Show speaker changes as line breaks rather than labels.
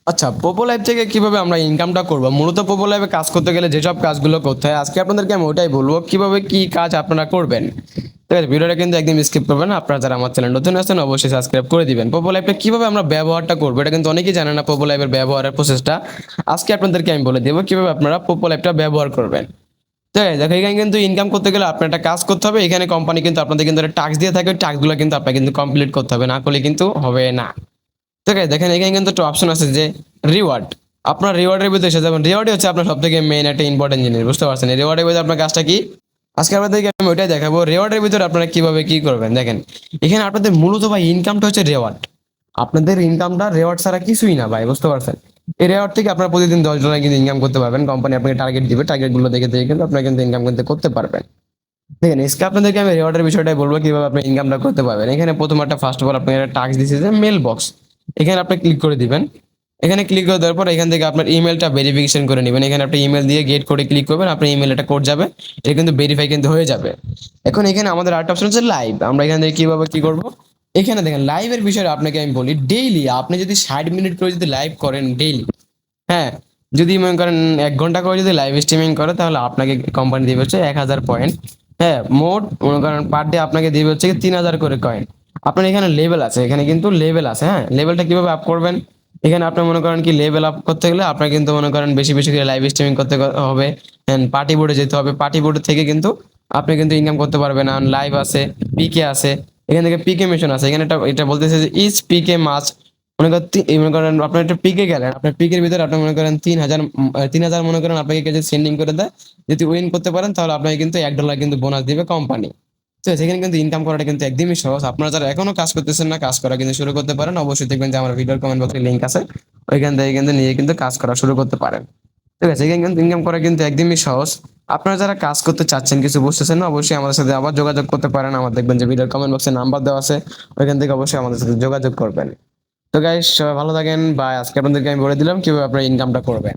আচ্ছা, পোপো লাইভ থেকে কিভাবে আমরা ইনকামটা করব? মূলত পোপো লাইভে কাজ করতে গেলে যেসব কাজগুলো করতে হয় আজকে আপনাদেরকে আমি ওটাই বলবো কিভাবে কি কাজ আপনারা করবেন। ঠিক আছে, ভিডিওটা কিন্তু একদম স্কিপ করবেন না। আপনারা যারা আমার চ্যানেল নতুন আছেন অবশ্যই সাবস্ক্রাইব করে দিবেন। পোপো লাইভটা কিভাবে আমরা ব্যবহারটা করবো এটা কিন্তু অনেকেই জানে না। পোপো লাইভের ব্যবহারের প্রসেসটা আজকে আপনাদেরকে আমি বলে দেবো কিভাবে আপনারা পোপো লাইভটা ব্যবহার করবেন। ঠিক আছে, দেখো এখানে কিন্তু ইনকাম করতে গেলে আপনার একটা কাজ করতে হবে। এখানে কোম্পানি কিন্তু আপনাদের কিন্তু একটা টাস্ক দিয়ে থাকে, ওই টাস্কগুলো কিন্তু আপনাকে কিন্তু কমপ্লিট করতে হবে, না করলে কিন্তু হবে না। ঠিক আছে, দেখেন এখানে কিন্তু একটা অপশন আছে যে রিওয়ার্ড। আপনার রিওয়ার্ডের ভিতরে এসে যাবেন। রিওয়ার্ডই হচ্ছে আপনার সব থেকে মেইন একটা ইম্পর্টেন্ট জিনিস, বুঝতে পারছেন? রিওয়ার্ডের ভিতরে আপনার কাজটা কি আজকে আপনাদেরকে আমি ওইটাই দেখাবো। রিওয়ার্ডের ভিতরে আপনারা কিভাবে কি করবেন দেখেন। এখানে আপনাদের মূলত ভাই ইনকামটা হচ্ছে রিওয়ার্ড। আপনাদের ইনকামটা রিওয়ার্ড ছাড়া কিছুই না ভাই, বুঝতে পারছেন? এই রিওয়ার্ড থেকে আপনারা প্রতিদিন $10 কিন্তু ইনকাম করতে পারবেন। কোম্পানি আপনাকে টার্গেট দিবে, টার্গেট গুলো দেখে দেখে কিন্তু আপনারা কিন্তু ইনকাম করতে পারবেন। দেখেন আজকে আপনাদেরকে আমি রিওয়ার্ডের বিষয়টাই বলবো কিভাবে আপনি ইনকামটা করতে পারবেন। এখানে প্রথম একটা ফার্স্ট অফ অল আপনাকে একটা টাস্ক দিচ্ছে যে মেল বক্স। এখানে আপনি ক্লিক করে দিবেন। এখানে ক্লিক করে দেওয়ার পর এখান থেকে আপনার ইমেলটা ভেরিফিকেশন করে নেবেন। এখানে আপনি ইমেল দিয়ে গেট কোডে ক্লিক করবেন, আপনার ইমেল একটা কোড যাবে, এটা কিন্তু ভেরিফাই কিন্তু হয়ে যাবে। এখন এখানে আমাদের আরেকটা অপশন হচ্ছে লাইভ। আমরা এখান থেকে কিভাবে কি করব, এখানে দেখেন লাইভের বিষয়ে আপনাকে আমি বলি ডেইলি আপনি যদি 60 মিনিট করে যদি লাইভ করেন ডেইলি, হ্যাঁ, যদি মনে করেন 1 ঘন্টা করে যদি লাইভ স্ট্রিমিং করে তাহলে আপনাকে কোম্পানি দিবে হচ্ছে 1000 পয়েন্ট। হ্যাঁ, মোট মনে করেন পার ডে আপনাকে দিবে হচ্ছে 3000 করে কয়েন। আপনার এখানে লেভেল আছে, এখানে কিন্তু লেভেল আছে। হ্যাঁ, লেভেলটা কিভাবে আপ করবেন, এখানে আপনি মনে করেন কি লেভেল আপ করতে গেলে আপনার কিন্তু মনে করেন বেশি বেশি করে লাইভ স্ট্রিমিং করতে হবে। পার্টি বোর্ডে যেতে হবে, পার্টি বোর্ড থেকে কিন্তু আপনি কিন্তু ইনকাম করতে পারবেন। লাইভ আছে, পিকে আছে, এখান থেকে পিকে মিশন আছে। এখানে এটা বলতেছে যে ইচ পিকে মাছ, মনে করেন আপনার একটা পিকে গেলেন, আপনার পিকের ভিতরে আপনি মনে করেন 3000 মনে করেন আপনাকে কাছে সেন্ডিং করে দেয়। যদি উইন করতে পারেন তাহলে আপনাকে কিন্তু $1 কিন্তু বোনাস দিবে কোম্পানি। ঠিক আছে, সেখানে কিন্তু ইনকাম করাটা কিন্তু একদমই সহজ। আপনারা যারা এখনো কাজ করতেছেন না, কাজ করা কিন্তু শুরু করতে পারেন। অবশ্যই দেখবেন যে আমার ভিডিওর কমেন্ট বক্সে লিঙ্ক আছে, ওইখান থেকে কিন্তু নিয়ে কিন্তু কাজ করা শুরু করতে পারেন। ঠিক আছে, এখানে কিন্তু ইনকাম করা কিন্তু একদমই সহজ। আপনারা যারা কাজ করতে চাচ্ছেন কিছু বুঝতেছেন না, অবশ্যই আমাদের সাথে আবার যোগাযোগ করতে পারেন। আমার দেখবেন যে ভিডিওর কমেন্ট বক্সে নাম্বার দেওয়া আছে, ওইখান থেকে অবশ্যই আমাদের সাথে যোগাযোগ করবেন। তো গাইস সবাই ভালো থাকেন। বাই। আজকে আপনাদেরকে আমি বলে দিলাম কিভাবে আপনারা ইনকামটা করবেন।